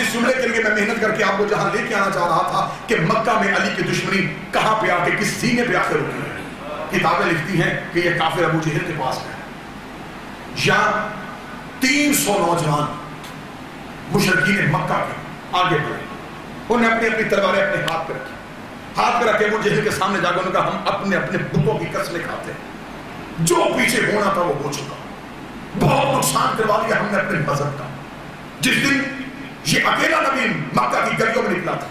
اس جملے کے لیے میں محنت کر کے آپ کو جہاں لے کے آنا چاہ رہا تھا کہ مکہ میں علی کی دشمنی کہاں پہ آ کے کس سینے پہ آ کے رکی ہے۔ کتابیں لکھتی ہیں کہ یہ کافر ابو جہل کے پاس گئے، یہاں 300 نوجوان مشرکین مکہ کے آگے بڑھے، انہوں نے اپنی اپنی تلواریں اپنے ہاتھ پہ رکھی، ہاتھ پہ رکھے ابو جہل کے سامنے جا کے انہوں نے کہا ہم اپنے اپنے بتوں کی قسمیں کھاتے ہیں، جو پیچھے ہونا تھا وہ ہو چکا، بہت نقصان کروا لیا ہم نے اپنے مذہب کا۔ جس دن یہ اکیلا نبی مکہ کی گلیوں میں نکلا تھا،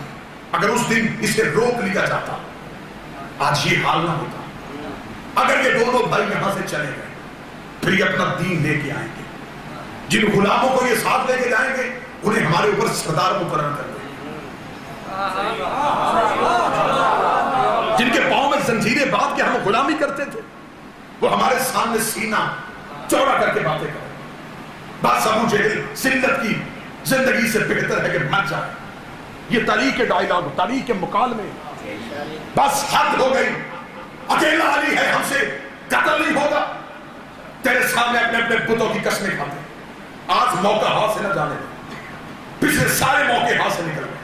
اگر اس دن اسے روک لیا جاتا آج یہ حال نہ ہوتا۔ اگر یہ دونوں بھائی یہاں سے چلے گئے پھر یہ اپنا دین لے کے آئیں گے، جن غلاموں کو یہ ساتھ لے کے جائیں گے انہیں ہمارے اوپر سردار مقرر کر دیں گے، جن کے پاؤں میں زنجیریں باندھ کے ہم غلامی کرتے تھے وہ ہمارے سامنے سینہ چوڑا کر کے باتیں کریں۔ بس ابو جہل ذلت کی زندگی سے بہتر ہے کہ مر جائے۔ یہ تاریخ ڈائلاگ، تاریخ مکالمے، بس حد ہو گئی، اکیلا علی ہے، ہم سے قتل نہیں ہوگا، تیرے سامنے اپنے اپنے بتوں کی قسمیں کھاتے ہیں۔ آج موقع ہاتھ سے نہ جانے دیں، پچھلے سارے موقع ہاتھ سے نکل گئے،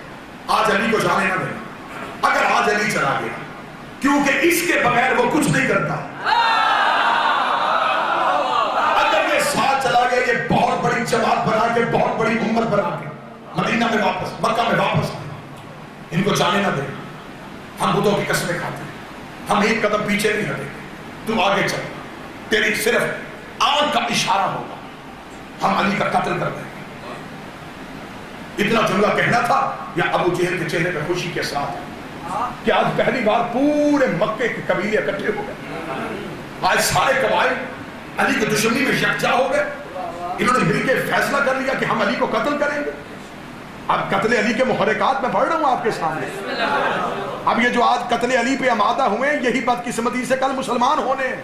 آج علی کو جانے نہ دیں۔ اگر آج علی چلا گیا کیونکہ اس کے بغیر وہ کچھ نہیں کرتا، اگر یہ ساتھ چلا گیا یہ بہت بڑی جماعت بنا کے بہت بڑی امت بنا کے مدینہ میں واپس مکہ میں واپس آئے، ان کو جانے نہ دیں۔ ہم بتوں کی قسمیں کھاتے ہیں، ہم ایک قدم پیچھے نہیں ہٹیں گے، تو آگے چل، تیری صرف آنکھ کا اشارہ ہوگا، ہم علی کا قتل کر دیں گے۔ اتنا جملہ کہنا تھا یا ابو جہل کے چہرے پہ خوشی کے ساتھ کہ آج پہلی بار پورے مکے کے قبیلے اکٹھے ہو گئے، آج سارے قبائل علی کی دشمنی میں یکجا ہو گئے، انہوں نے مل کے فیصلہ کر لیا کہ ہم علی کو قتل کریں گے۔ اب قتل علی کے محرکات میں پڑھ رہا ہوں آپ کے سامنے، اب یہ جو آج قتل علی پہ آمادہ ہوئے ہیں یہی بدقسمتی سے کل مسلمان ہونے ہیں۔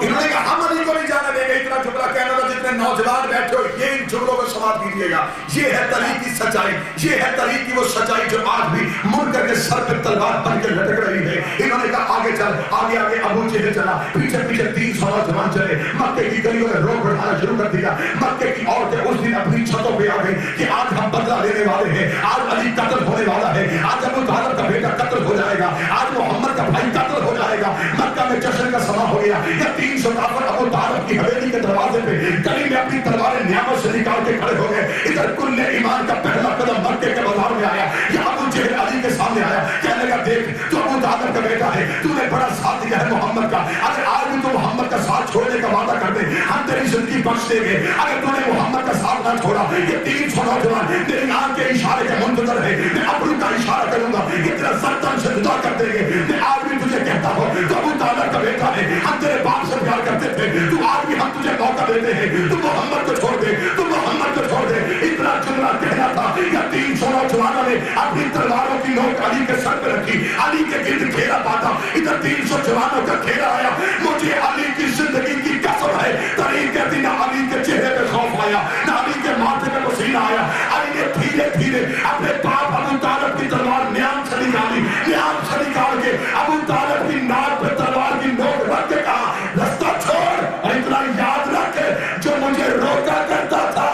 انہوں نے کہا ہم علی کو نہیں جانے دیں گے، اتنا جملہ کہنا تھا جتنے نوجوان بیٹھے ہو یہ ان جملوں کو سماعت کیجیے گا، یہ ہے طریق کی سچائی، یہ ہے طریق کی وہ سچائی جو آج بھی منکر کے سر پہ تلوار بن کے لٹک رہی ہے۔ انہوں نے کہا آگے چل، آگے آگے ابو جہل چلا، پیچھے پیچھے 300 نوجوان چلے، مکے کی گلیوں میں روک بڑھانا شروع کر دیا۔ مکے کی عورتیں اس دن اپنی چھتوں پہ آ گئی کہ آج ہم بدلہ لینے والے ہیں، آج علی قتل ہونے والا ہے، آج ابو طالب کا بیٹا قتل ہو جائے گا، آج محمد کا بھائی قتل ہو جائے گا۔ مکہ میں جشن کا سما ہو گیا، یہ 300 کافر ابو طالب کی حویلی کے دروازے پہ گلی میں اپنی تلواریں نعمت سے نکال کے کھڑے ہو گئے۔ ادھر کل ایمان کا پہلا قدم مکے کے بازار میں آیا، یہ ابو جہل علی کے سامنے آیا، کہنے لگا دیکھ تو ابو طالب کا بیٹا ہے، تو نے بڑا ساتھ دیا ہے محمد کا، اگر آج بھی تو محمد کا ساتھ چھوڑنے کا وعدہ کر دے ہم تیری زندگی بخش دیں گے، اگر تو نے محمد کا ساتھ نہ چھوڑا یہ 300 نوجوان میری آنکھ کے اشارے کے منتظر ہے، میں ابو کا اشارہ کروں گا یہ تیرا سر تن سے جدا کر دیں گے۔ میں آج بھی تجھے کہتا ہوں تو ابو طالب کا بیٹا ہے، ہم تیرے باپ سے پیار کرتے تھے، تو آج بھی ہم تجھے موقع دیتے ہیں، تو محمد کو چھوڑ دے، تو محمد کو چھوڑ دے۔ اتنا جملہ کہنا تھا یا 300 نوجوانوں نے اپنی تلواروں کی نوک علی کے سر پہ رکھی، علی کے گرد گھیرا پاتا، ادھر 300 جوانوں کا گھیرا آیا۔ مجھے علی کی زندگی کی قسم ہے، تاریخ کہتی نہ علی کے چہرے پہ خوف آیا نہ علی کے ماتھے پہ پسینہ آیا، علی نے دھیرے دھیرے اپنے باپ ابو طالب کی تلوار نیام سے نکالی، نیام سے نکال کے ابو طالب کی ناک پہ تلوار کی نوک رکھ کے کہا رستہ چھوڑ، اور اتنا یاد رکھ جو مجھے روکا کرتا تھا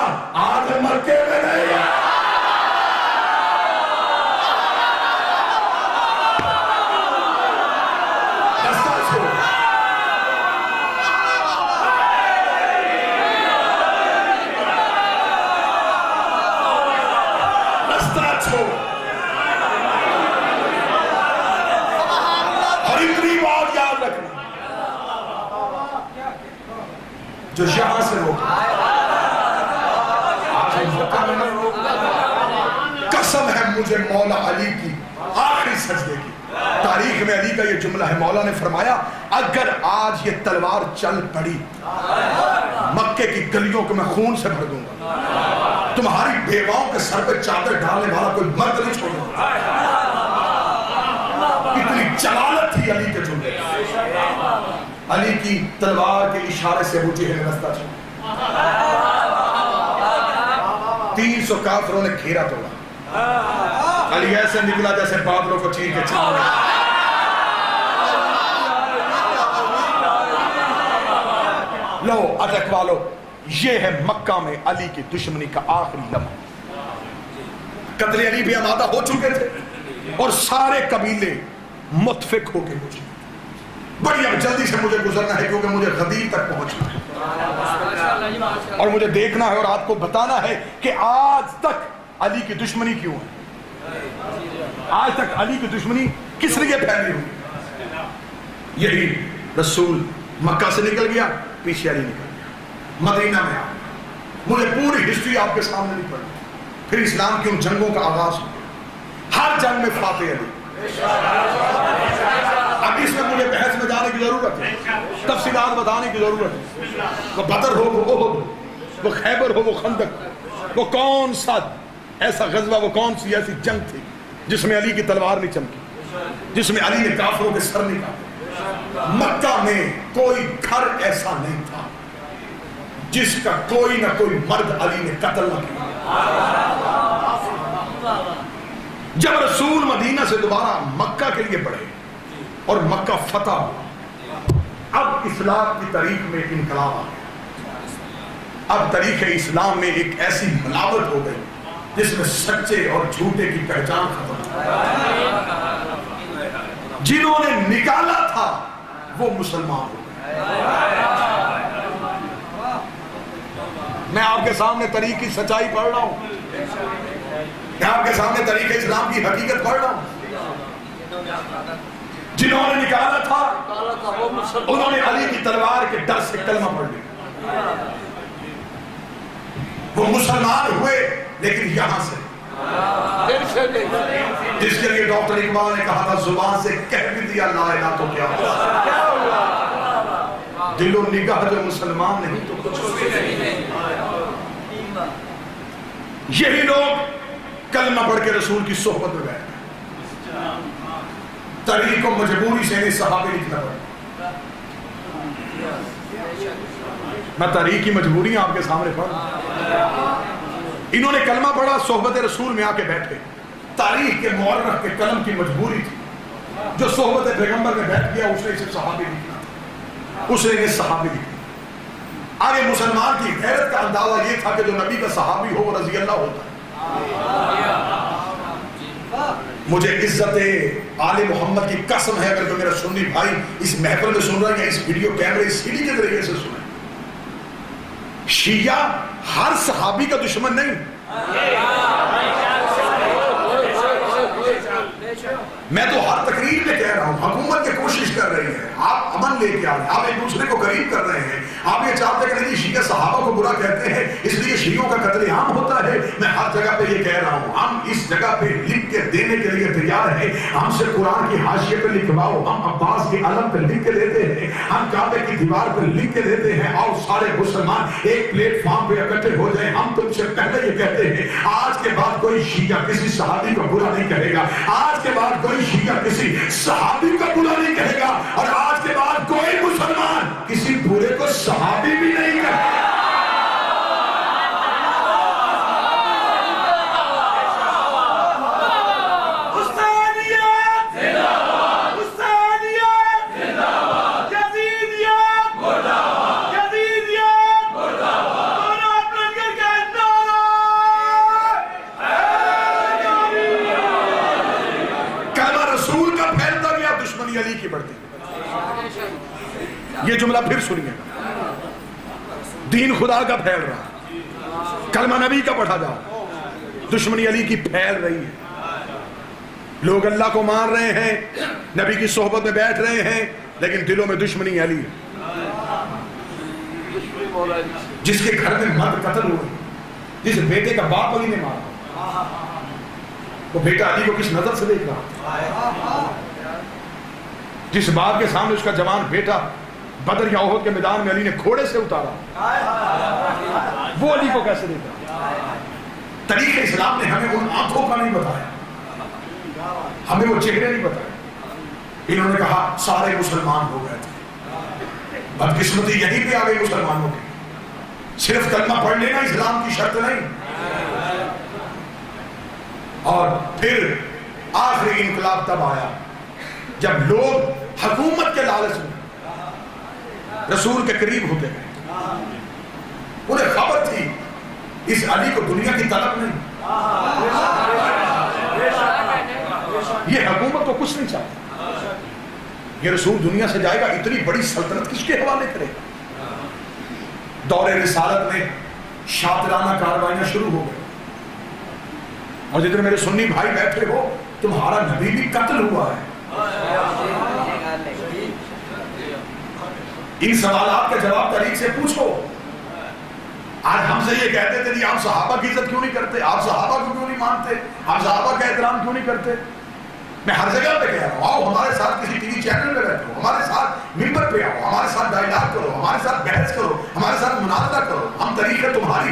آج مکے میں نہیں ہے۔ جو یہاں سے روکا قسم ہے مجھے مولا علی کی آخری سجدے کی۔ تاریخ میں علی کا یہ جملہ ہے، مولا نے فرمایا اگر آج یہ تلوار چل پڑی مکے کی گلیوں کو میں خون سے بھر دوں گا، تمہاری بیواؤں کے سر پہ چادر ڈالنے والا کوئی مرد نہیں چھوڑوں گا۔ اتنی جلالت تھی علی کے جملے، علی کی تلوار کے اشارے سے ابو جہل نے رستہ چھوڑا، 300 کافروں نے گھیرا توڑا، علی ایسے نکلا جیسے بادلوں کو چیر کے چلا گیا۔ لو اٹک والو یہ ہے مکہ میں علی کی دشمنی کا آخری لمحہ. قتل علی بھی آمادہ ہو چکے تھے اور سارے قبیلے متفق ہو کے گزرے. بڑی اب جلدی سے مجھے گزرنا ہے کیونکہ مجھے غدیر تک پہنچنا ہے اور مجھے دیکھنا ہے اور آپ کو بتانا ہے کہ آج تک علی کی دشمنی کیوں ہے. آج تک علی کی دشمنی کس لیے پھیلی ہوئی؟ یہی رسول مکہ سے نکل گیا, پیچھے علی نکل گیا, مدینہ میں آ. مجھے پوری ہسٹری آپ کے سامنے نہیں پڑی. پھر اسلام کی ان جنگوں کا آغاز ہو گیا, ہر جنگ میں فاتح علی. اب اس میں مجھے بحث میں جانے کی ضرورت ہے, تفصیلات بتانے کی ضرورت ہے. وہ بدر ہو, وہ احد ہو, وہ خیبر ہو, وہ خندق, وہ کون سا ایسا غزوہ, وہ کون سی ایسی جنگ تھی جس میں علی کی تلوار نہیں چمکی, جس میں علی نے کافروں کے سر نہیں کاٹے. مکہ میں کوئی گھر ایسا نہیں تھا جس کا کوئی نہ کوئی مرد علی نے قتل نہ کیا. جب رسول مدینہ سے دوبارہ مکہ کے لیے بڑھے اور مکہ فتح ہوا, اب اسلام کی تاریخ میں انقلاب آ گیا. اب تاریخ اسلام میں ایک ایسی ملاوٹ ہو گئی جس میں سچے اور جھوٹے کی پہچان ختم ہو گئی. جنہوں نے نکالا تھا وہ مسلمان ہو گئے. میں آپ کے سامنے طریق کی سچائی پڑھ رہا ہوں, میں آپ کے سامنے طریق اسلام کی حقیقت پڑھ رہا ہوں. جنہوں نے نکالا تھا انہوں نے علی کی تلوار کے ڈر سے کلمہ پڑھ لیا. وہ مسلمان ہوئے لیکن یہاں سے, جس کے لیے ڈاکٹر اقبال نے کہا تھا زبان سے کہہ بھی دیا لا الہ تو کیا ہوا, دل و نگاہ جو مسلمان نہیں تو کچھ نہیں. یہی لوگ کلمہ پڑھ کے رسول کی صحبت میں بیٹھے. تاریخ کو مجبوری سے نہیں صحابے لکھنا پڑا. میں تاریخ کی مجبوری آپ کے سامنے پڑھا. انہوں نے کلمہ پڑھا, صحبت رسول میں آ کے بیٹھے. تاریخ کے مورخ کے قلم کی مجبوری تھی. جو صحبت پیغمبر میں بیٹھ گیا اس نے اسے صحابی لکھنا, اس نے صحابی لکھنا. آگے مسلمان کی غیرت کا اندازہ یہ تھا کہ جو نبی کا صحابی ہو وہ رضی اللہ ہوتا ہے. مجھے عزت آل محمد کی قسم ہے اگر جو میرا سنی بھائی اس محفل میں سن رہا ہے یا اس ویڈیو کیمرے اس سیڈی کے ذریعے سے سنیں, شیعہ ہر صحابی کا دشمن نہیں. میں تو ہر تقریر میں کہہ رہا ہوں حکومت کی کوشش کر رہی ہے, آپ امن لے کے آ رہے ہیں, آپ ایک دوسرے کو قریب کر رہے ہیں, آپ یہ چاہتے ہیں کہ نہیں شیعہ صحابہ کو برا کہتے ہیں اس لیے شیعوں کا قتل عام ہوتا ہے. میں ہر جگہ پہ یہ کہہ رہا ہوں ہم اس جگہ پہ لکھ کے دینے کے لیے تیار ہیں. ہم سے قرآن کی حاشیے پہ لکھواؤ, ہم عباس کے علم پہ لکھ کے دیتے ہیں, ہم کعبے کی دیوار پہ لکھ کے دیتے ہیں. اور سارے مسلمان ایک پلیٹ فارم پہ اکٹھے ہو جائیں. ہم تم سے پہلے یہ کہتے ہیں آج کے بعد کوئی شیعہ کسی صحابی کو برا نہیں کہے گا, آج کے بعد کوئی شیعہ کسی صحابی کو برا نہیں کہے گا, اور آج کے بعد کوئی مسلمان کسی برے کو صحابی بھی نہیں کہے گا. علی کی بڑھتی. یہ جملہ پھر سنیے, دین خدا کا پھیل رہا, کلمہ نبی کا پڑھا جاؤ, دشمنی علی کی پھیل رہی ہے. لوگ اللہ کو مان رہے ہیں, نبی کی صحبت میں بیٹھ رہے ہیں, لیکن دلوں میں دشمنی علی ہے. جس کے گھر میں مرد قتل ہوئے, جس بیٹے کا باپ علی نے مارا, وہ بیٹا علی کو کس نظر سے دیکھ رہا, جس باپ کے سامنے اس کا جوان بیٹا بدر یا احد کے میدان میں علی نے گھوڑے سے اتارا, وہ علی کو کیسے دیکھا. طریق اسلام نے ہمیں ان آنکھوں کا نہیں بتایا, ہمیں وہ چہرے نہیں بتائے. انہوں نے کہا سارے مسلمان ہو گئے تھے, بدقسمتی یہی پہ آ گئی مسلمانوں کی. صرف کلمہ پڑھ لینا اسلام کی شرط نہیں. اور پھر آخری انقلاب تب آیا جب لوگ حکومت کے لالچ میں رسول کے قریب ہوتے ہیں. انہیں اس علی کو دنیا کی طلب نہیں، یہ حکومت کو کچھ نہیں چاہتا، یہ رسول دنیا سے جائے گا، اتنی بڑی سلطنت کس کے حوالے کرے گا؟ دور رسالت میں شاطرانہ کارروائیاں شروع ہو گئی، اور جتنے میرے سنی بھائی بیٹھے ہو، تمہارا نبی بھی قتل ہوا ہے۔ ان سوالات کا جواب طریق سے پوچھو۔ آج ہم سے یہ کہتے تھے آپ صحابہ کی عزت کیوں نہیں کرتے، آپ صحابہ کو کیوں نہیں مانتے، آپ صحابہ کا احترام کیوں نہیں کرتے؟ میں ہر جگہ پہ کہہ رہا ہوں، آؤ ہمارے ساتھ کسی ٹی وی چینل پہ بیٹھو، ہمارے ساتھ ممبر پہ آؤ، ہمارے ساتھ ڈائلاگ کرو، ہمارے ساتھ بحث کرو، ہمارے ساتھ مناظرہ کرو، ہم طریقہ تمہاری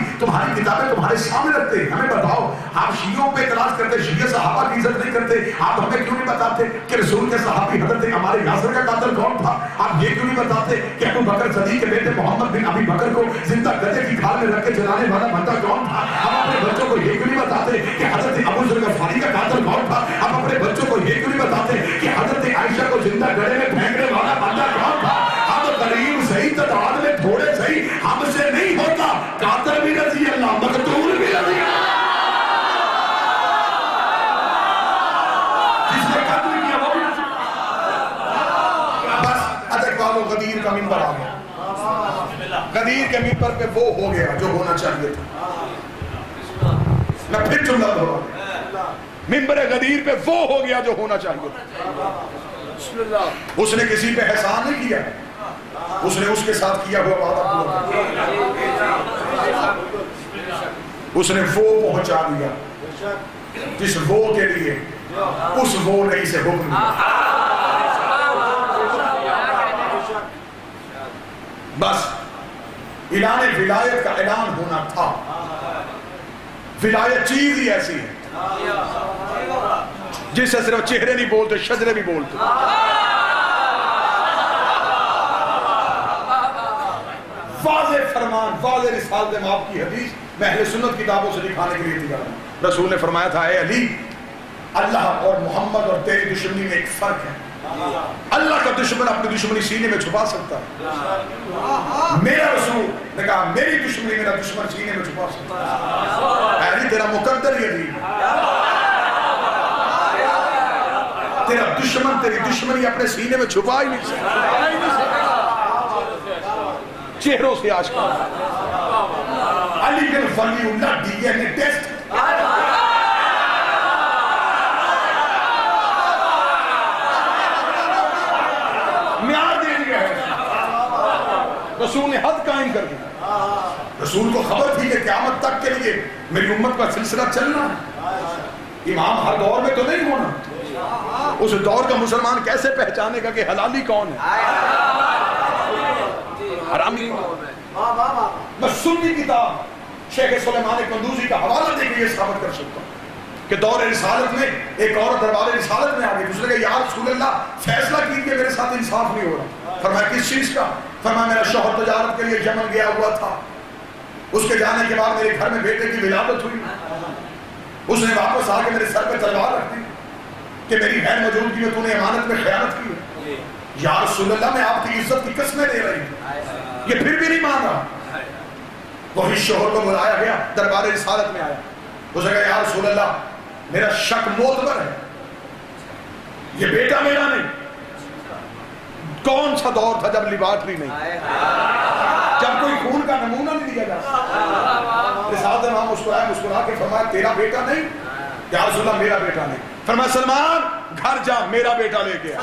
کتابیں تمہارے سامنے رکھتے ہیں، ہمیں بتاؤ آپ شیعوں پہ اعتراض کرتے، شیعہ صحابہ کی عزت نہیں کرتے، آپ ہمیں کیوں نہیں بتاتے کہ رسول کے صحابی حضرت عمار یاسر کا قاتل کون تھا؟ آپ یہ کیوں نہیں بتاتے کہ ابو بکر صدیق کے بیٹے محمد بن ابی بکر کو زندہ گدھے کی کھال میں رکھ کے جلانے والا بندہ کون تھا؟ آپ اپنے بچوں کو یہ کیوں نہیں بتاتے کہ حضرت ابو ذر غفاری کا قاتل کون تھا؟ آپ اپنے بچوں کو یہ کیوں نہیں بتاتے کہ حضرت عائشہ کو زندہ گڑھے میں پھینکنے والا بندہ کون تھا؟ ہم غریب صحیح تعداد میں تھوڑے صحیح، ہم سے نہیں ہوتا، قاتل بھی رضی اللہ، مقتول بھی رضی اللہ، جس نے قتل کیا وہ بھی رضی اللہ۔ بس ادک والو غدیر کا منبر آ گیا، غدیر کے منبر پہ وہ ہو گیا جو ہونا چاہیے تھا۔ میں پھر جملہ دو، منبر غدیر پہ وہ ہو گیا جو ہونا چاہیے تھا۔ اس نے کسی پہ احسان نہیں کیا، اس نے اس کے ساتھ کیا ہوا وعدہ پورا کیا، اس نے وہ پہنچا دیا جس وہ کے لیے اس وہ نہیں سے حکم دیا۔ بس اعلان ولایت کا اعلان ہونا تھا۔ ولایت چیز ہی ایسی ہے جس سے صرف چہرے نہیں بولتے، شجرے بھی بولتے۔ واضح فرمان، واضح رسالت مآب کی حدیث میں اہل سنت کتابوں سے دکھانے کے لیے تیار ہوں۔ رسول نے فرمایا تھا، اے علی، اللہ اور محمد اور تیری دشمنی میں ایک فرق ہے۔ اللہ کا دشمن اپنی دشمنی سینے میں چھپا سکتا ہے، میرا رسول نے کہا میری دشمنی میرا دشمن سینے میں چھپا سکتا ہے۔ اے علی، تیرا مقدر ہی علی، تیرا دشمن تیری دشمنی اپنے سینے میں چھپا ہی نہیں سکتا، چہروں سے آشکار۔ علی بن ولی اللہ ڈی این اے ٹیسٹ، معیار دے دیا ہے، رسول نے حد قائم کر دیا۔ رسول کو خبر تھی کہ قیامت تک کے لیے میری امت کا سلسلہ چلنا ہے، امام ہر دور میں تو نہیں ہونا۔ اس دور کا مسلمان کیسے پہچانے گا کہ حلالی کون ہے، حرامی کون ہے؟ میں سنی کتاب شیخ سلیمان قندوزی کا حوالہ دے کے یہ ثابت کر سکتا ہوں کہ دور رسالت میں ایک عورت دربار رسالت میں آگئی، دوسرے کہ یا رسول اللہ فیصلہ کیجئے، میرے ساتھ انصاف نہیں ہو رہا۔ فرمایا کس چیز کا؟ فرمایا میرا شوہر تجارت کے لیے یمن گیا ہوا تھا، اس کے جانے کے بعد میرے گھر میں بیٹے کی ولادت ہوئی، اس نے واپس آ کے میرے سر پہ تلوار رکھ دی کہ میری غیر موجودگی میں تو نے امانت میں خیانت کی ہے۔ یا رسول اللہ، میں آپ کی عزت کی قسمیں دے رہی ہوں، یہ پھر بھی نہیں مان رہا۔ وہی شوہر کو بلایا گیا، دربار رسالت میں آیا، اس نے کہا یا رسول اللہ، میرا شک معتبر ہے، یہ بیٹا میرا نہیں۔ کون سا دور تھا جب لیبارٹری نہیں، جب کوئی خون کا نمونہ نہیں دیا جاتا۔ رسالت امام مسکرا کے فرمایا تیرا بیٹا نہیں؟ یا رسول اللہ میرا بیٹا نہیں۔ فرمایا سلمان گھر جا، میرا بیٹا لے کے آ۔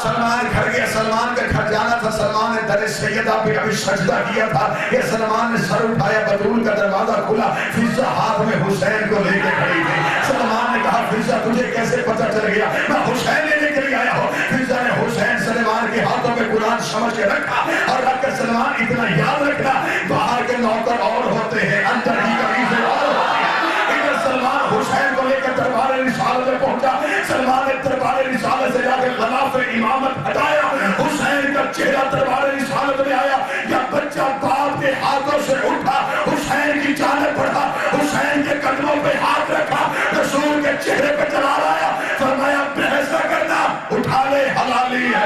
سلمان گھر گیا، سلمان کا گھر جانا تھا، سلمان نے در سیدہ پہ ابھی سجدہ کیا تھا، یہ سلمان نے سر اٹھایا، بطول کا دروازہ کھلا، فضہ ہاتھ میں حسین کو لے کے کھڑی تھی۔ سلمان نے کہا فضہ تجھے کیسے پتہ چل گیا؟ میں حسین لینے کے لیے آیا ہوں۔ فضہ نے حسین سلمان کے ہاتھوں میں قرآن سمجھ کے رکھا اور رکھ کر سلمان اتنا یاد رکھنا، باہر کے نوکر اور ہوتے ہیں، اندر کی کمیزیں اور ہوتی ہیں۔ سلمان حسین کو لے کر دربار رسالت میں پہنچا، سلمان نے دربار رسالت سے جا کے غلاف امامت ہٹایا، حسین کا چہرہ دربار رسالت میں آیا، یا بچہ باپ کے ہاتھوں سے اٹھا، حسین کی جانب بڑھا، حسین کے قدموں پہ ہاتھ رکھا، رسول کے چہرے پہ جلال آیا، فرمایا بحث نہ کرنا، اٹھا لے، حلالی ہے۔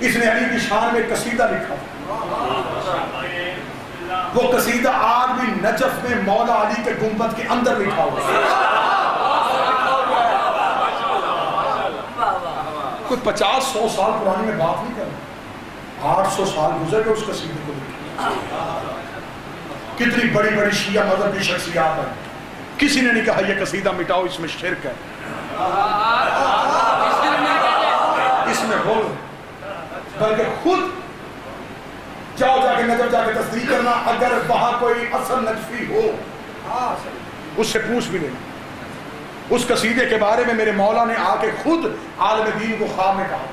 اس نے علی کی شان میں قصیدہ لکھا، وہ قصیدہ آج بھی نجف میں مولا علی کے گنبد کے اندر لکھا ہوا ہے۔ کوئی 50-100 سال پرانی میں بات نہیں کر رہا، 800 سال گزر گئے اس قصیدے کو لکھے۔ کتنی بڑی بڑی شیعہ مذہب کی شخصیات ہیں، کسی نے نہیں کہا یہ قصیدہ مٹاؤ اس میں شرک ہے، اس میں ہو، بلکہ خود جاؤ جا کے نجف جا کے تصدیق کرنا، اگر وہاں کوئی اصل نجفی ہو اس سے پوچھ بھی لینا۔ اس قصیدے کے بارے میں میرے مولا نے آ کے خود عالم دین کو خواب میں کہا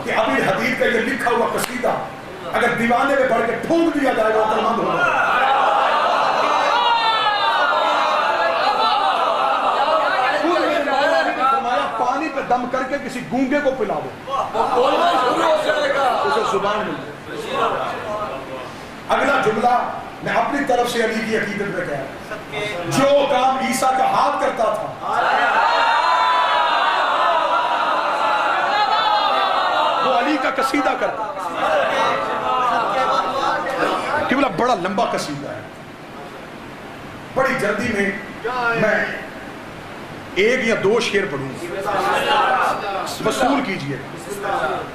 کہ ابی الحدید کا یہ لکھا ہوا قصیدہ اگر دیوانے میں پڑھ کے پھونک دیا جائے گا تو مند ہوگا۔ پانی پہ دم کر کے کسی گونگے کو پلا دو، اسے زبان مل جائے۔ اگلا جملہ میں اپنی طرف سے علی کی عقیدت میں کہا، جو کام عیسیٰ کا ہاتھ کرتا تھا وہ علی کا قصیدہ کرتا، کہ بلا بڑا لمبا قصیدہ ہے، بڑی جلدی میں میں 1 یا 2 شعر پڑھوں، وصول کیجئے،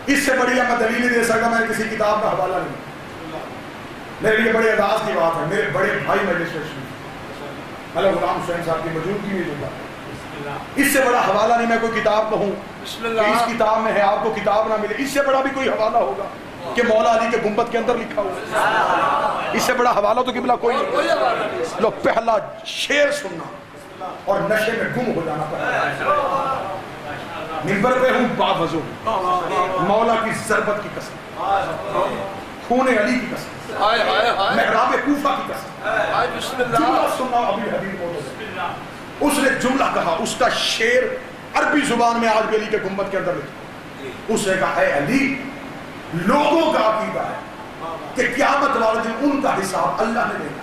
اس سے بڑی میں دلیل نہیں دے سکتا، میں کسی کتاب کا حوالہ نہیں، میرے لیے بڑے اعزاز کی بات ہے، میرے بڑے بھائی مجلس میں مولانا غلام حسین صاحب کی موجودگی میں جو بات، اس سے بڑا حوالہ نہیں، میں کوئی کتاب کہوں کہ اس کتاب میں ہے، آپ کو کتاب نہ ملے، اس سے بڑا بھی کوئی حوالہ ہوگا کہ مولا علی کے گنبد کے اندر لکھا ہوا، اس سے بڑا حوالہ تو قبلہ کوئی نہیں۔ لو پہلا شعر سننا اور نشے میں گم ہو جانا پڑا، منبر پہ ہوں باوضو، مولا کی ضربت کی قسم، خون علی کی قسم، محراب کوفہ کی قسم، جملہ سننا ابی الحدید مولا، اس نے جملہ کہا، اس کا شعر عربی زبان میں آج بھی علی کے گنبد کے اندر لکھا، اس نے کہا اے علی، لوگوں کا عقیدہ ہے کہ قیامت والے دن ان کا حساب اللہ نے لینا،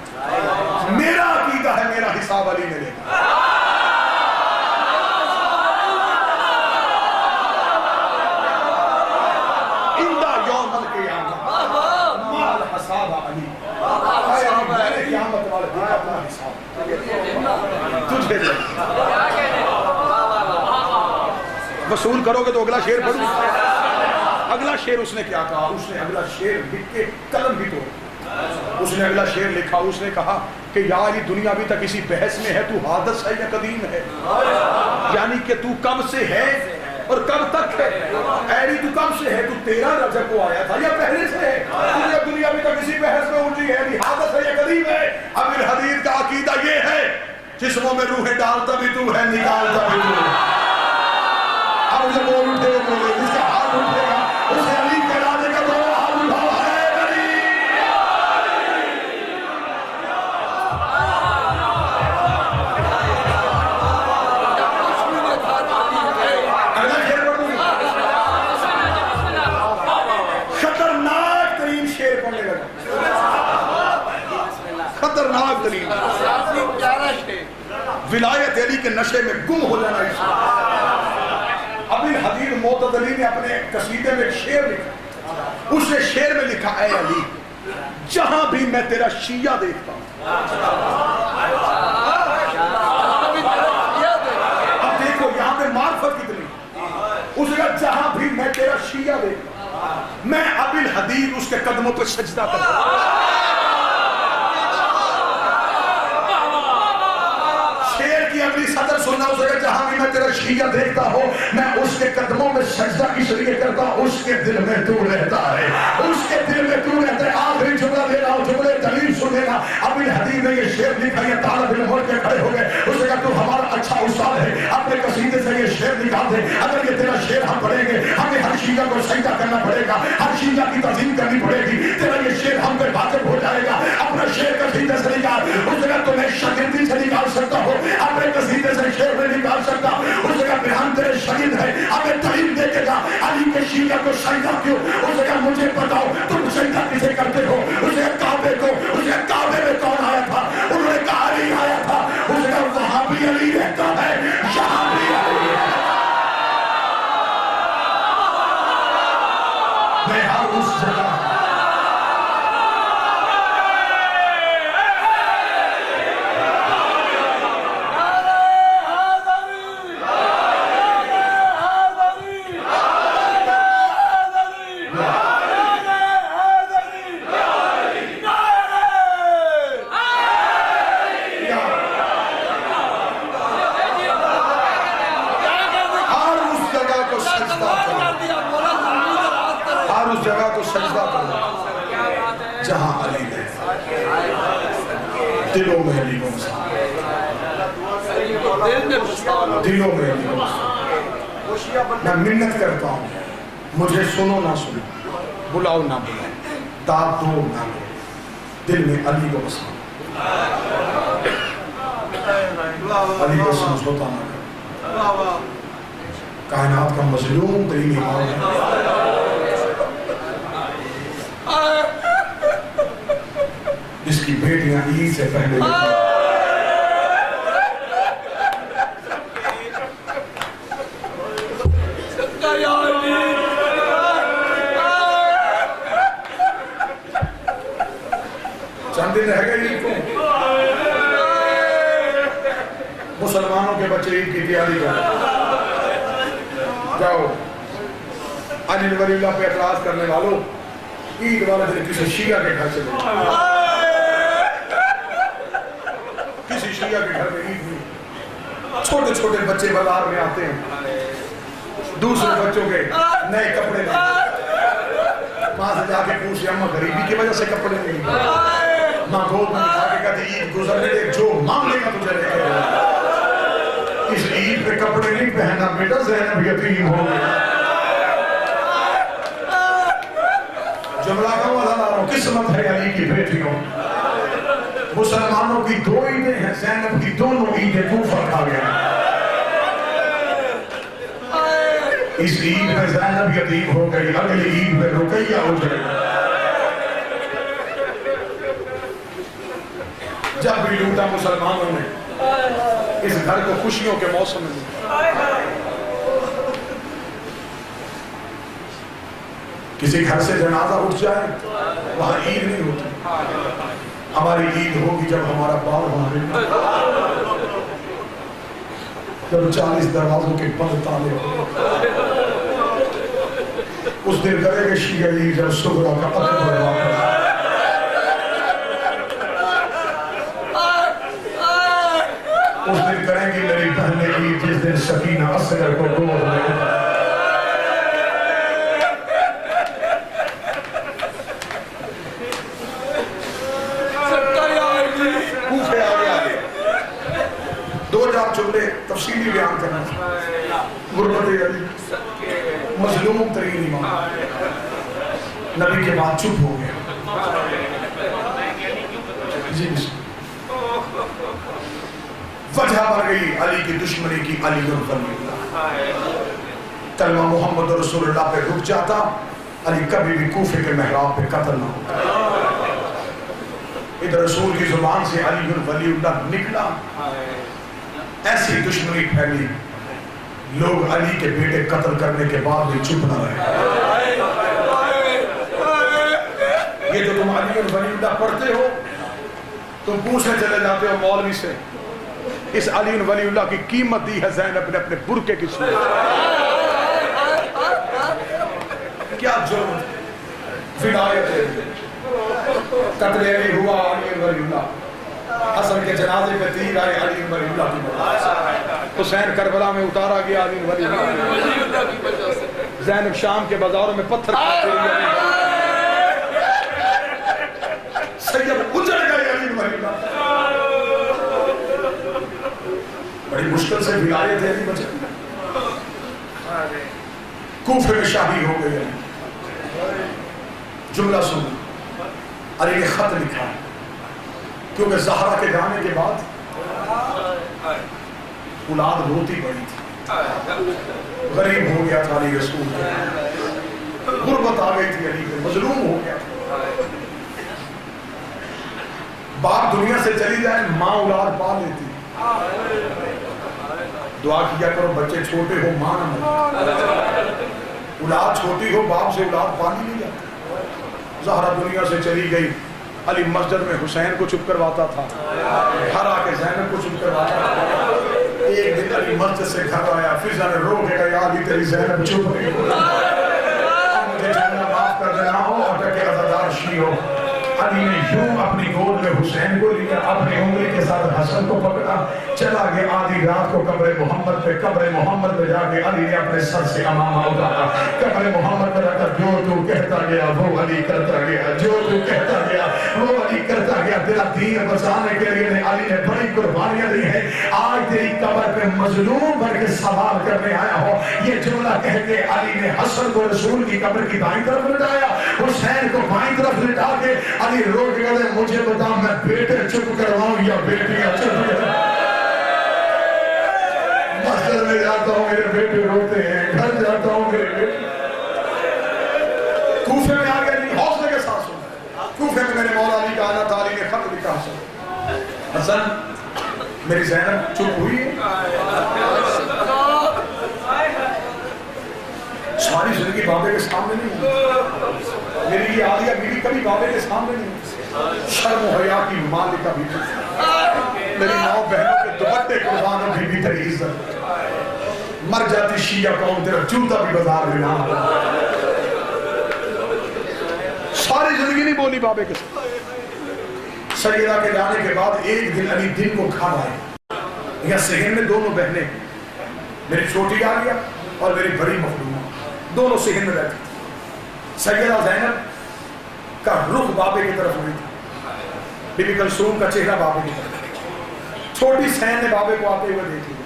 میرا عقیدہ ہے میرا حساب علی نے لینا۔ اندہ یوم القیامہ مال حساب علی، میں نے قیامت والے دن اپنا حساب تجھے دے، وصول کرو گے تو اگلا شعر پڑھو۔ اگلا شعر اس نے کیا کہا، اس نے اگلا شعر لکھ کے قلم بھی توڑ، اس نے اگلا شعر لکھا، اس نے کہا کہ یا علی دنیا ابھی تک اسی بحث میں ہے، تو حادث ہے یا قدیم ہے، یعنی کہ تو کب سے ہے اور کب تک ہے، اے علی تو کب سے ہے، تو 13 رجب کو آیا تھا یا پہلے سے ہے، دنیا ابھی تک اسی بحث میں الجھی ہے، علی حادث ہے یا قدیم ہے۔ ابی الحدید کا عقیدہ یہ ہے جسموں میں روح ڈالتا بھی تو ہے، نکالتا بھی تو ہے۔ اب اسے بول اٹھے بولے، جس کا ہاتھ اٹھے گا اسے علی کہلا دے گا، دونوں ہاتھ اٹھاؤ، ہے علی۔ اگلا شعر پڑھوں، خطرناک ترین شعر پڑھنے لگا، خطرناک ترین، ولایت علی کے نشے میں گم ہو جانا۔ ابی الحدید معتزلی نے اپنے قصیدے میں ایک شعر لکھا، اس نے شعر میں لکھا اے علی، جہاں بھی میں تیرا شیعہ دیکھتا ہوں، اب دیکھو یہاں پہ معرفت کتنی، اس نے کہا جہاں بھی میں تیرا شیعہ دیکھتا ہوں، میں ابی الحدید اس کے قدموں پہ سجدہ کرتا ہوں۔ اگلی صدر سننا، اسے کہ جہاں بھی میں تیرا شیعہ دیکھتا ہوں میں اس کے قدموں میں سجدہ اس لیے کرتا ہوں، اس کے دل میں تو رہتا ہے، اس کے دل میں تو رہتا ہے۔ آخری جملہ دے رہا ہوں، جملے دلیل سنے گا۔ ابی الحدید نے یہ شعر لکھا، یہ طالب علم ہو کے کھڑے ہو گئے، اسے کہا تو ہمارا اچھا استاد ہے، اپنے قصیدے سے یہ شعر نکال دے، اگر یہ تیرا شعر ہم پڑھیں گے ہمیں ہر شیعہ کو سجدہ کرنا پڑے گا، ہر شیعہ کی تعظیم کرنی پڑے گی، تیرا یہ شعر ہم پہ واجب ہو جائے گا، اپنا شعر قصیدے سے نکال۔ اس جگہ تو میں شاگردی سے نکال سکتا ہوں، اپنے قصیدے سے شعر میں نکال سکتا ہوں، اس جگہ بیان تیرے شاگرد ہے، ہمیں تعلیم دے کے جا، علی کے شیعہ کو سجدہ کیوں، اس جگہ مجھے بتاؤ تم سجدہ کسے کرتے ہو، اس جگہ کعبے کو، اس جگہ کعبے میں کون آیا تھا، انہوں نے کہا علی آیا تھا، اس جگہ وہاں بھی علی رہتا ہے، یہاں بھی علی ہے۔ میں ہر اس جگہ جہاں علی ہے دلوں میں علی کو دلوں میں علی کو میں منت کرتا ہوں مجھے سنو نہ سنو بلاؤ نہ بلاؤ داد دو نہ دو دل میں علی کو بسا علی کو سمجھوتا نہ کر کائنات کا مظلوم ترین امام ہے جس کی بیٹیاں عید سے پہلے چند دن رہ گئے عید کو مسلمانوں کے بچے عید کی تیاری کریں جاؤ علی ولی اللہ پہ اعتراض کرنے والوں عید والا دن کسی شیعہ کے گھر سے لے کسی شیعہ کے گھر میں عید ہوئی چھوٹے چھوٹے بچے بازار میں آتے ہیں دوسرے بچوں کے نئے کپڑے نہیں ماں سے جا کے پوچھے اماں غریبی کی وجہ سے کپڑے نہیں ماں گود میں کھا کے کہتے عید گزرنے دے جو مانگے گا تجھے لے کے اس عید پہ کپڑے نہیں پہنا بیٹا زینب یتیم ہو گیا جملہ کا وزناروں قسمت ہے علی کی بیٹیوں مسلمانوں کی دو عیدیں ہیں زینب کی دونوں عیدیں کوفہ کھا گیا اس عید میں زینب یتیم ہو گئی اگلی عید میں رقیہ ہو جائے جب بھی لوٹا مسلمانوں نے اس گھر کو خوشیوں کے موسم میں کسی گھر سے جنازہ اٹھ جائے وہاں عید نہیں ہوتی ہماری عید ہوگی جب ہمارا بال ہمارے جب 40 دروازوں کے بند تالے اس دن کرے گے شیعہ عید جب صغرا کا اکبر واقع اس دن کریں گی میری بہنیں عید جس دن سکینہ اصغر کو گود میں تفصیلی بیان کرنا غربت علی مظلوم ترین امام نبی کے بعد چپ ہو گیا جی وجہ بڑھ گئی علی کی دشمنی کی علی ولی اللہ کلمہ محمد رسول اللہ پہ رک جاتا علی کبھی بھی کوفے کے محراب پہ قتل نہ ہوتا ادھر رسول کی زبان سے علی ولی اللہ نکلا ایسی دشمنی پھیلی لوگ علی کے بیٹے قتل کرنے کے بعد بھی چپ نہ رہے یہ جو تم علی ولی اللہ پڑھتے ہو تم پوچھنے چلے جاتے ہو مولوی سے اس علی ولی اللہ کی قیمت دی ہے زینب نے اپنے برکے کی صورت کیا جرم فدایت ہے قتل علی ہوا علی ولی اللہ حسن کے جنازے پہ تیر آئے علی ولی اللہ کی وجہ سے حسین کربلا میں اتارا گیا علی ولی اللہ کی وجہ سے زینب شام کے بازاروں میں پتھر کھاتے ہوئے سید اجڑ گئے علی ولی اللہ بڑی مشکل سے ولایت ہے علی بچے کوفے میں شاہی ہو گئے جملہ سنو علی نے خط لکھا کیونکہ زہرا کے جانے کے بعد اولاد روتی پڑی تھی غریب ہو گیا تھا علی رسول غربت آ گئی تھی علی پہ مظلوم ہو گیا تھا باپ دنیا سے چلی جائے ماں اولاد پال لیتی دعا کیا کرو بچے چھوٹے ہو ماں نہ اولاد چھوٹی ہو باپ سے اولاد پانی نہیں جاتی. زہرا دنیا سے چلی گئی, علی مسجد میں حسین کو چپ کرواتا تھا, گھر آ کے زینب کو چپ کرواتا تھا. ایک دن علی مسجد سے گھر آیا, فضا نے رو کے کہا یا علی تیری زینب چپ نہیں ہو, مجھے جاننا معاف کر دینا ہو اور کہ عزادار شی ہو. علی نے یوں اپنی گود میں حسین کو لیا, اپنی انگلی کے ساتھ حسن کو پکڑا, چلا گیا آدھی رات کو قبر محمد پہ. قبر محمد پہ جا کے علی نے اپنے سر سے امامہ اتارا. قبر محمد پہ جا کر جو تو کہتا گیا وہ علی کرتا گیا, جو تو کہتا گیا وہ علی کرتا گیا. تیرا دین بچانے کے لیے علی نے بڑی قربانیاں دی ہیں. آج تیری قبر پہ مظلوم بن کے سوال کرنے آیا ہو. یہ جملہ کہہ کے علی نے حسن کو رسول کی قبر کی دائیں طرف لٹایا, حسین کو بائیں طرف لٹا کے علی رو کے کہتے مجھے بتا میں بیٹے چپ کرواؤں یا بیٹیاں چپ کرواؤں. مسجد میں جاتا ہوں میرے بیٹے روتے ہیں, گھر جاتا ہوں میرے بیٹے. کوفے میں آ گیا, نہیں حوصلے کے ساتھ سن. کوفے میں میرے مولا علی کا آنا تھا, علی نے خط لکھا حسن میری زینب چپ ہوئی ہے. ساری زندگی بابے کے سامنے نہیں ہوئی. میری یہ عالیہ بیوی کبھی بابے کے سامنے نہیں ہوئی. شرم و حیا کی مالکہ بھی تھی. میری ماں بہنوں کے دوپٹے قربانوں کی بھی تیری عزت. مر جاتی شیعہ قوم تیرا جوتا بھی بازار میں نہ. ساری زندگی نہیں بولی بابے کے سامنے. سیدہ کے جانے کے بعد ایک دن علی دن کو کھا آئے. یا صحن میں دونوں بہنیں, میری چھوٹی عالیہ اور میری بڑی مخدومہ, دونوں صحن میں رہتی. سیدہ زینب کا رخ بابے کی طرف ہوئی تھی, بی بی کلثوم کا چہرہ بابے کی طرف. چھوٹی سین نے بابے کو آتے ہوئے دیکھ لیا,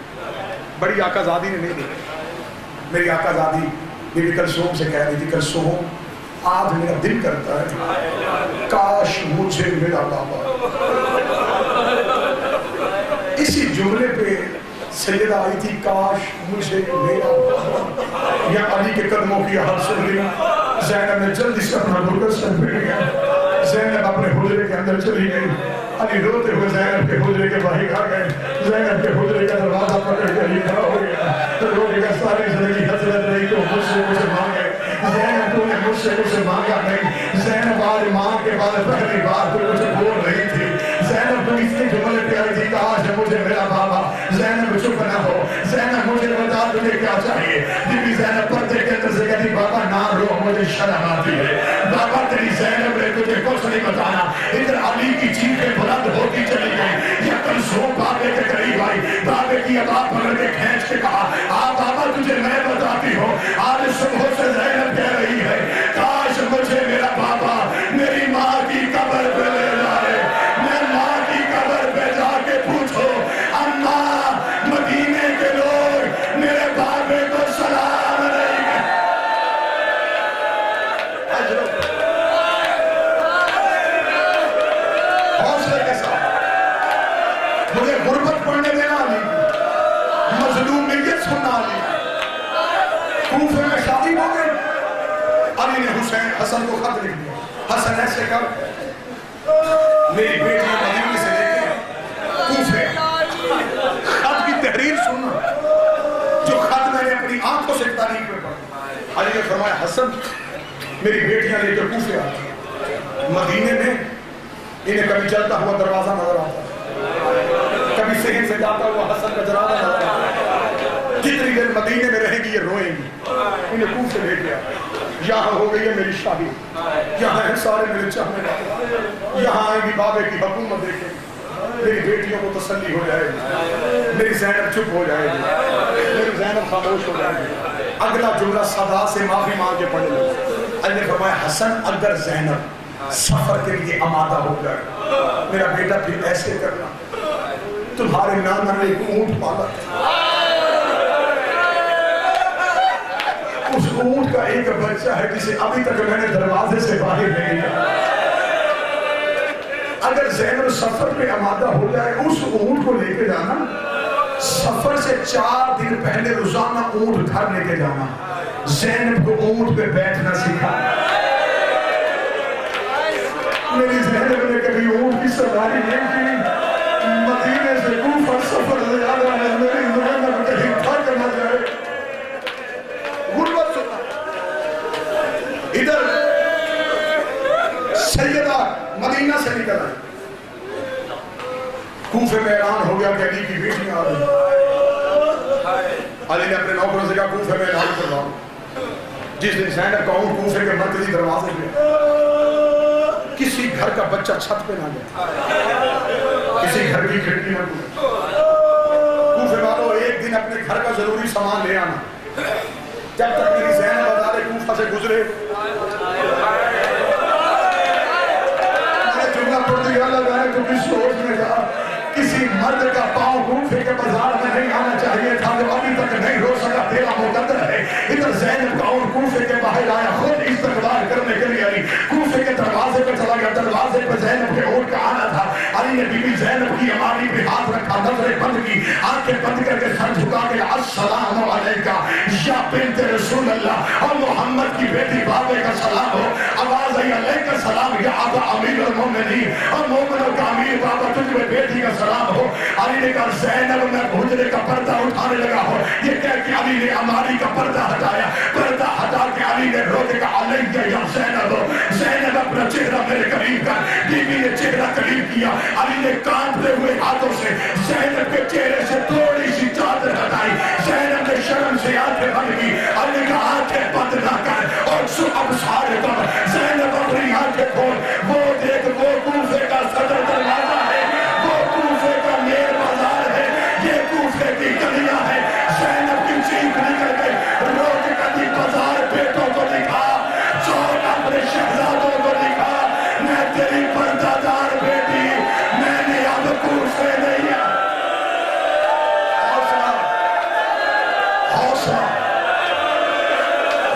بڑی آقا زادی نے نہیں دیکھا. میری آقا زادی بی بی کلثوم سے کہہ رہی تھی کلثوم آج میرا دل کرتا ہے کاش مجھے میرا بابا. اسی جملے پہ سیدہ آئی تھی کاش مجھے میرا بابا. یا علی کے قدموں کی حال سن لی. زینب نے جلدی سے اپنا برقع سر پھر گیا. زینب اپنے حجرے کے اندر چلی گئی. علی روتے ہوئے زینب کے حجرے کے باہر آ گئے. زینب کے حجرے کا دروازہ پکڑ کے علی کھڑا ہو گیا. رو کے کہا ساری زندگی حسرت رہی تو مجھ سے مجھے مانگے. زینب تو نے مجھ سے مجھے مانگا نہیں. زینب آج ماں کے بعد پہلی بار تو مجھے بول رہی تھی. زینب تو اس کے جملے پہ آئی تھی کاش مجھے میرا بابا. زینب چپ نہ ہو, زینب مجھے بتا تجھے کیا چاہیے. بی بی زینب پردے کے اندر سے کہتی بابا نہ رو مجھے شرم آتی ہے. بابا تیری زینب نے تجھے کچھ نہیں بتانا. ادھر علی کی چیخیں بلند ہوتی چلی گئی. یا کلثوم بابے کے قریب آئی, بابے کی آواز پکڑ کے کھینچ کے کہا آ بابا تجھے میں بتاتی ہوں. آج صبح سے زینب کہہ رہی ہے کاش مجھے میرا بابا میری ماں کی قبر پہ لے جائے. میں ماں کی قبر پہ جا کے پوچھو اماں مدینے کے لوگ میرے بابے کو سلام نہیں کہتے. حوصلے کے ساتھ مجھے غربت پڑھنے دینا علی, مظلومیت سننا علی. کوفے میں شادی ہو گئی. علی نے حسن کو خط لکھ دیا. حسن ایسے کر میری بیٹی مدینے سے لے کے کوفے خط کی تحریر سننا جو خط میں نے اپنی آنکھوں سے تاریخ میں پڑھا. علی نے فرمایا حسن میری بیٹیاں لے کے کوفے آتی ہیں. مدینے میں انہیں کبھی چلتا ہوا دروازہ نظر آتا ہے, کبھی صحن سے جاتا ہوا حسن کا جنازہ نظر آتا ہے. جتنی دیر مدینے میں رہیں گی یہ روئیں گی. انہیں کوفے لے گیا. یہاں ہو گئی ہے میری شادی, یہاں ہیں سارے میرے چاہنے والے, یہاں آئیں گی بابے کی حکومت دیکھیں گی. میری بیٹیوں کو تسلی ہو جائے گی, میری زینب چپ ہو جائے گی, میری زینب خاموش ہو جائے گی. اگلا جملہ صدا سے معافی مانگ کے پڑھنے لگے. اللہ نے فرمایا حسن اگر زینب سفر کے لیے آمادہ ہو جائے میرا بیٹا پھر ایسے کرنا تمہارے نانا نے ایک اونٹ پالا تھا, اس اونٹ کا ایک بچہ ہے جسے ابھی تک میں نے دروازے سے باہر نہیں کیا. اگر زینب سفر پہ آمادہ ہو جائے اس اونٹ کو لے کے جانا, سفر سے 4 دن پہلے روزانہ اونٹ گھر لے کے جانا. زینب کو اونٹ پہ بیٹھنا سکھا. میری زینب نے کبھی اونٹ کی سواری نہیں کی. مدینے سے کوفہ سفر زیادہ ہے, میری زینب کہیں تھک نہ جائے. غربت سنا ادھر سیدہ مدینہ سے نکل آئی، کوفے میں اعلان ہو گیا کہ علی کی بیٹی آ رہی۔ علی نے اپنے نوکروں سے کہا کوفے میں اعلان کرواؤ۔ جس دن زینب کا اونٹ کوفے کے مرکزی دروازے پہ، کسی گھر کا بچہ چھت پہ نہ گیا، کسی گھر کی کھڑکی نہ گئی۔ کوفے والوں ایک دن اپنے گھر کا ضروری سامان لے آنا، جب تک میری زینب بازار کوفہ سے گزرے۔ میں نے جملہ پڑھ دیا لگا ہے تو کس سوچ میں جا، کسی مرد کا پاؤں کوفے کے بازار میں نہیں آنا چاہیے تھا، جو ابھی تک نہیں ہو سکا، تیرا مقدر ہے۔ ادھر زینب کا اونٹ کوفے کے باہر آیا، خود استقبال کرنے کے لیے علی کوفے کے دروازے پہ چلا گیا۔ دروازے پہ زینب کے اونٹ کا آنا تھا، علی نے بی بی زینب کی اماری پہ ہاتھ رکھا، نظریں بند کی، آنکھیں بند کر کے سر جھکا کے السلام علیکہ یا بنت رسول اللہ، اور محمد کی بیٹی بابے کا سلام ہو۔ آواز آئی علیکہ السلام یا ابا امیر المومنین، اور مومنوں کا امیر بابا تجھ میں بیٹی کا سلام ہو۔ علی نے کہا زینب میں حجرے کا پردہ اٹھانے لگا ہو، یہ کہہ کے علی نے اماری کا پردہ ہٹایا، پردہ ہٹا کے علی نے رو کے کہا علیکہ یا زینب، زینب اپنا چہرہ میرے قریب کر۔ بی بی نے چہرہ قریب کیا، علی نے کانپتے ہوئے ہاتھوں سے زینب کے چہرے سے تھوڑی سی چادر ہٹائی، زینب نے شرم سے آنکھیں بند کی۔ علی نے کہا آنکھیں بند نہ کر اور سو ابصار کر، زینب اپنی آنکھیں کھول، وہ دیکھ وہ کوفے کا صدر دروازہ ہے، وہ کوفے کا میر بازار ہے، یہ کوفے کی گلیاں ہے۔ زینب کی چیخ نکل گئی، رو کے کبھی بازار بیٹوں کو دکھا، چوک اپنے شہزادوں کو دکھا، میں تیری پردہ دار بیٹی، میں نے اب کوفے نہیں ہے۔ حوصلہ حوصلہ،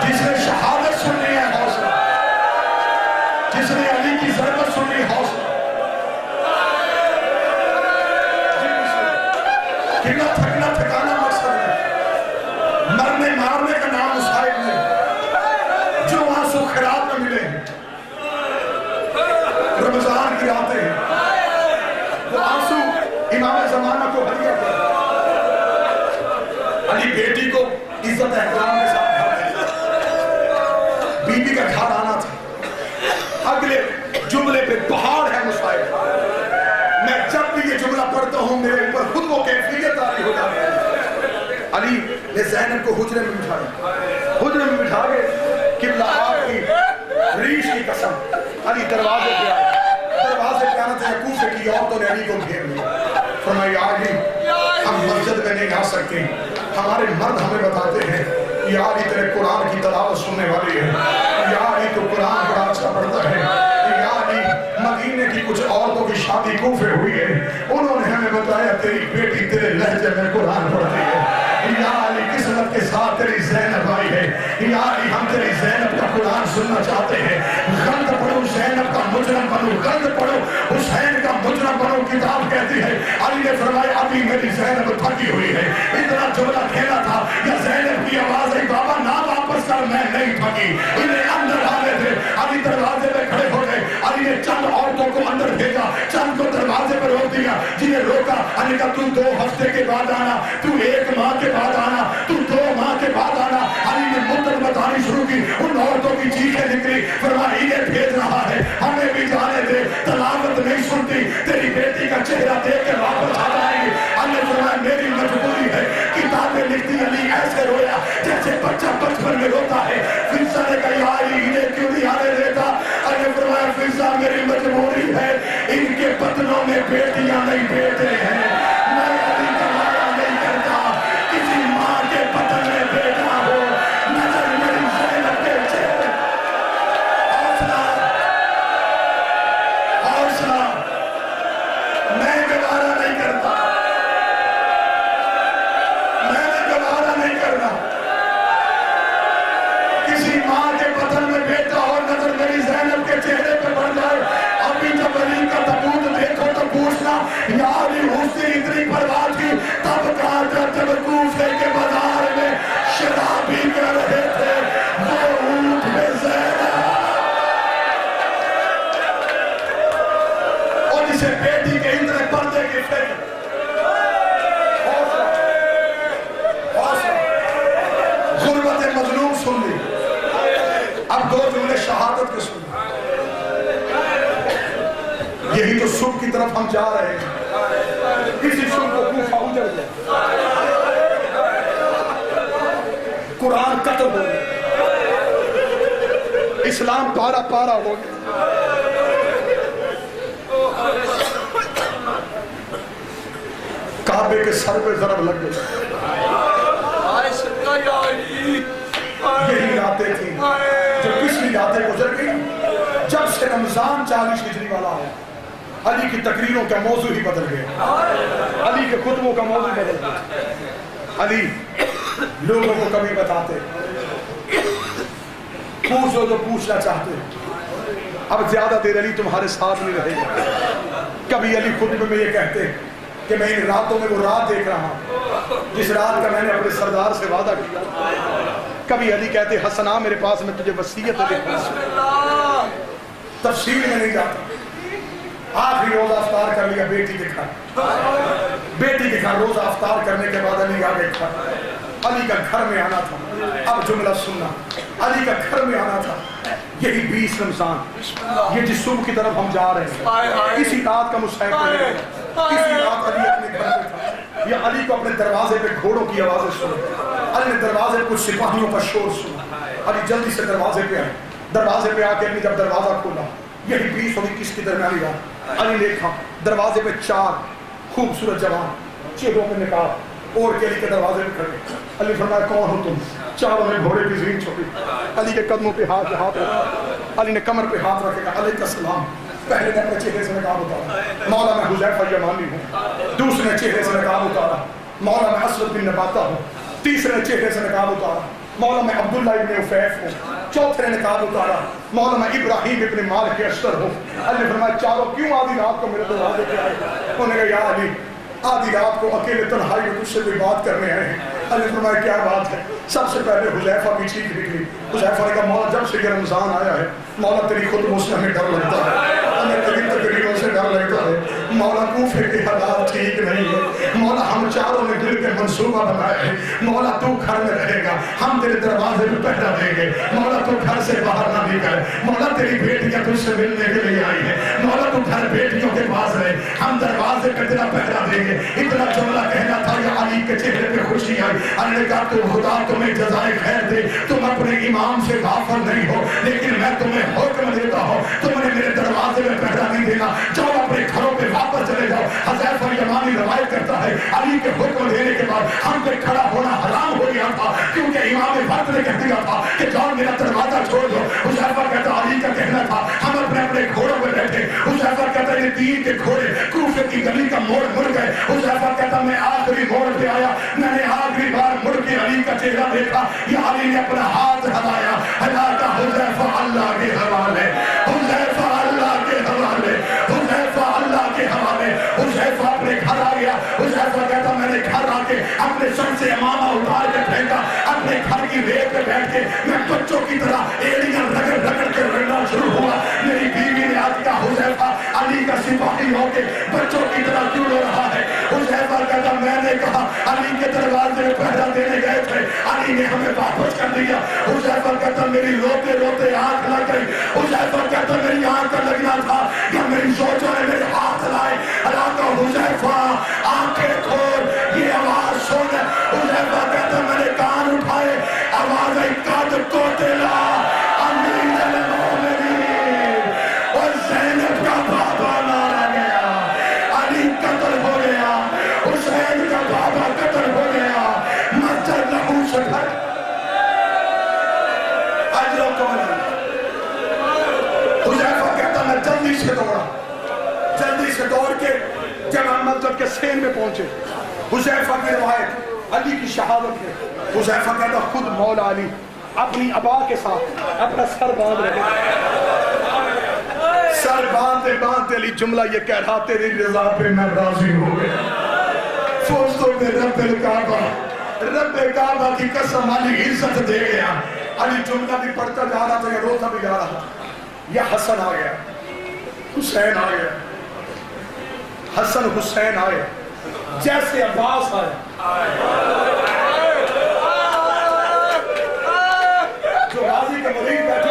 جس نے شہادت سننی ہے حوصلہ، جس نے علی کی ضربت سننی حوصلہ۔ کتنا تھکنا تھکانا مقصد ہے، مرنے مارنے کا نام مسائل نہیں، جو آنسو خراب میں ملے رمضان کی راتیں ہیں، وہ آنسو امام زمانہ کو ہدیہ کر۔ علی بیٹی کو عزت احترام کے ساتھ گھر آئی، بی بی کا گھر آنا تھا۔ اگلے جملے پہ پہاڑ ہے مسائل، میں جب بھی یہ جملہ پڑھتا ہوں میرے اوپر خود وہ کیفیت آئی ہو جاتی ہے۔ علی نے زینب کو حجرے میں بٹھایا، حجرے میں بٹھا کے قبلہ آپ کی ریش کی قسم، علی دروازے پہ آئے، دروازے پہ آنا تھا، کوفے کی عورتوں نے علی کو گھیر لیا، فرمایا علی ہم مسجد میں نہیں آ سکتے، ہمارے مرد ہمیں بتاتے ہیں یا علی تیرے قرآن کی تلاوت سننے والی ہے، یا علی تو قرآن بڑا اچھا پڑھتا ہے، یا علی مدینے کی کچھ عورتوں کی شادی کوفے ہوئی ہے، انہوں نے ہمیں بتایا تیری بیٹی تیرے لہجے میں قرآن پڑھتی ہے، یا علی قسمت کے ساتھ تیری زینب آئی ہے، یا علی ہم تیری زینب کا قرآن سننا چاہتے ہیں، غلط پڑھو زینب کا مجرم بنو، غلط پڑھو حسین کا مجرم بنو، کتاب کہتی ہے۔ علی نے فرمایا ابھی میری زینب تھکی ہوئی ہے، اتنا جملہ کھیلا تھا یا زینب کی آواز آئی بابا نہ واپس کر، میں نہیں تھکی، انہیں اندر آنے دے۔ علی دروازے پہ کھڑے ہو گئے، علی نے چند عورتوں کو اندر بھیجا، چند کو دروازے پر روک دیا، جنہیں روکا علی کہا تو 2 ہفتے کے بعد آنا، تو 1 ماہ کے بعد آنا، تو 2 ماہ کے بعد آنا۔ علی نے مدت بتانی شروع کی، ان عورتوں کی چیخیں نکلی، فرمایا انہیں بھیج رہا ہے، ہمیں بھی جانے دے، تلاوت نہیں سنتی، تیری بیٹی کا چہرہ دیکھ کے واپس آ جائیں گے۔ علی نے فرمایا میری مجبوری ہے، کتابیں لکھتی علی ایسے رویا جیسے بچہ بچپن میں روتا ہے۔ فضہ نے کہا یا علی انہیں کیوں نہیں آنے دیتا؟ علی نے فرمایا فضہ میری مجبوری ہے، ان کے بدنوں میں بیٹیاں نہیں بیٹے ہیں، میں علی کا مایا نہیں کرتا، کسی ماں کے بدن میں بیٹا ہو، نظر میری زینب کے چہرے۔ حوصلہ حوصلہ، میں گوارا نہیں کرتا، میں نے گوارا نہیں کرنا، کسی ماں کے بدن میں بیٹا ہو، نظر میری زینب کے چہرے پہ پڑ جائے۔ ابھی جب علی کا تابوت دیکھو تو پوچھنا یا علی حسین اب دو جملے شہادت کے سنیں. یہی تو صبح کی طرف ہم جا رہے ہیں. کسی صبح کو کوفہ اجڑ گیا, قرآن قتل ہو گیا, اسلام پارا پارا ہو گیا. کعبے کے سر پہ ضرب لگ گئی. یہی راتیں تھیں جو پچھلی راتیں گزر گئی. جب سے رمضان 40 ہجری والا ہے, علی کی تقریروں کا موضوع ہی بدل گیا, علی کے خطبوں کا موضوع بدل گیا. علی لوگوں کو کبھی بتاتے, پوچھو جو پوچھنا چاہتے, اب زیادہ دیر علی تمہارے ساتھ نہیں رہے گا. کبھی علی خطبے میں یہ کہتے کہ میں ان راتوں میں وہ رات دیکھ رہا ہوں جس رات کا میں نے اپنے سردار سے وعدہ کیا. کبھی علی کہتے حسنا میرے پاس میں تجھے وصیت لکھا. تفصیل میں نہیں جاتا. آخری روزہ افطار کر لیا بیٹی کے گھر, بیٹی کے گھر روزہ افطار کرنے کے بعد علی آگے کھڑا. علی کا گھر میں آنا تھا. اب جملہ سننا, علی کا گھر میں آنا تھا. یہی 20 رمضان, یہ جس صبح کی طرف ہم جا رہے ہیں, کسی رات کا مستحق نہیں ہے. کسی رات علی اپنے گھر میں تھا, یا علی کو اپنے دروازے پہ گھوڑوں کی آوازیں سنی. علی نے دروازے پہ کچھ سپاہیوں کا شور سنا. علی جلدی سے دروازے پہ آئے. دروازے پہ آ کے علی جب دروازہ کھولا, یہی 20 اور 21 کی درمیانی رات, علی نے دیکھا دروازے پہ 4 خوبصورت جوان چہروں پہ نقاب اور کے علی کے دروازے پہ کھڑے. علی فرمایا کون ہو تم؟ چاروں نے گھوڑے کی زین چھپی. علی کے قدموں پہ ہاتھ رکھا, علی نے کمر پہ ہاتھ رکھے کہا علیہ السلام. پہلے نے اپنے چہرے سے نقاب اتارا, مولا میں حذیفہ یمانی ہوں. دوسرے نے چہرے سے نقاب اتارا, مولا میں اسود بن نباتہ ہوں. تیسرے نے چہرے سے نقاب اتارا, مولا میں عبداللہ ابن عفیف ہوں. چوتھے نے نقاب اتارا, مولا میں ابراہیم ابن مالک اشتر ہوں. علی نے فرمایا چاروں کیوں آدھی رات کو میرے دروازے پہ آئے؟ انہوں نے کہا یا علی آدھی رات کو اکیلے تنہائی میں تجھ سے کوئی بات کرنے آئے ہیں. علی نے فرمایا کیا بات ہے؟ سب سے پہلے حذیفہ کی چیخ نکلی. حذیفہ نے کہا مولا جب سے یہ رمضان آیا ہے مولا تیری خطبوں سے ہمیں ڈر لگتا ہے, ہمیں تیری تقریروں سے ڈر لگتا ہے. مولا کوفے کے حالات ٹھیک نہیں ہے. مولا ہم چاروں نے دل کے منصوبہ بنائے ہیں. مولا تو گھر میں رہے گا, ہم تیرے دروازے پہ پہرا دیں گے. مولا تو گھر سے باہر نہ نکل. مولا تیری بیٹیاں تجھ سے ملنے کے لیے آئی ہیں. مولا تو گھر بیٹیوں کے پاس رہے, ہم دروازے پہ تیرا پہرا دیں گے. اتنا جملہ کہنا تھا یا علی کے چہرے پہ خوشی آئی. علی نے کہا تو خدا تمہیں جزائے خیر دے, تم اپنے امام سے غافل نہیں ہو, لیکن میں تمہیں حکم دیتا ہوں تم نے میرے دروازے میں پہرا نہیں دینا. جاؤ اپنے گھروں پہ واپس چلے جاؤ. حذیفہ یمانی روایت کرتا ہے علی کے حکم دینے کے بعد ہم پہ کھڑا ہونا حرام ہو گیا تھا, کیونکہ امام وقت نے کہہ دیا تھا کہ جاؤ میرا دروازہ چھوڑ دو. حذیفہ کہتا علی کا کہنا تھا ہم اپنے اپنے گھوڑوں پہ بیٹھے. حذیفہ کہتا یہ 3 کے گھوڑے کوفے کی گلی کا موڑ مڑ گئے. حذیفہ کہتا میں آخری موڑ پہ آیا, میں نے آخری بار مڑ کے علی کا چہرہ دیکھا. یہ علی نے اپنا ہاتھ ہلایا, ہلا کا حذیفہ اللہ کے حوالے, حذیفہ اللہ کے حوالے, حذیفہ اللہ کے حوالے. حذیفہ اپنے گھر آ گیا. حذیفہ کہتا میں نے گھر آ کے اپنے سر سے امامہ اتار کے پھینکا, اپنے گھر کی ریت پہ بیٹھ کے میں بچوں کی طرح ایڑیاں رگڑ رگڑ کے رونا شروع ہوا. میری بیوی نے آج کہا حذیفہ علی کا سپاہی ہو کے بچوں کی طرح کیوں رو رہا ہے؟ حذیفہ کہتا میں نے کہا علی کے دروازے میں پہرا دینے گئے تھے, علی نے ہمیں واپس کر دیا. حذیفہ کہتا میری روتے روتے آنکھ لگ گئی. حذیفہ کہتا میری آنکھ کا لگنا تھا کہ میری سوچوں نے میرے ہاتھ لائے. اللہ کا حذیفہ آنکھیں کھول, یہ آواز سن. حذیفہ کہتا میں نے کان اٹھائے, آواز آئی قد قتل امیر المومنین, اور زینب کا بابا مارا گیا, علی قتل ہو گیا, حسین کا بابا قتل ہو گیا. مسجد لہو سے بھر اجروں کو ملا. حذیفہ کہتا میں جلدی سے دوڑا, جلدی سے دوڑ کے جب ہم مسجد کے سین میں پہنچے. حذیفہ کی روایت علی کی شہادت ہے. حذیفہ کہتا خود مولا علی اپنی ابا کے ساتھ اپنا سر باندھ رہے, سر باندھتے باندھتے علی جملہ یہ کہہ رہا تیری رضا پہ میں راضی ہو گیا. فوزتوں میں رب الکعبہ, رب کعبہ کی قسم علی عزت دے گیا. علی جملہ بھی پڑھتا جا رہا تھا, یہ روتا بھی جا رہا تھا. یہ حسن آ گیا, حسین آ گیا, حسن حسین آئے جیسے عباس آئے. جو غازی کے مریض بیٹھے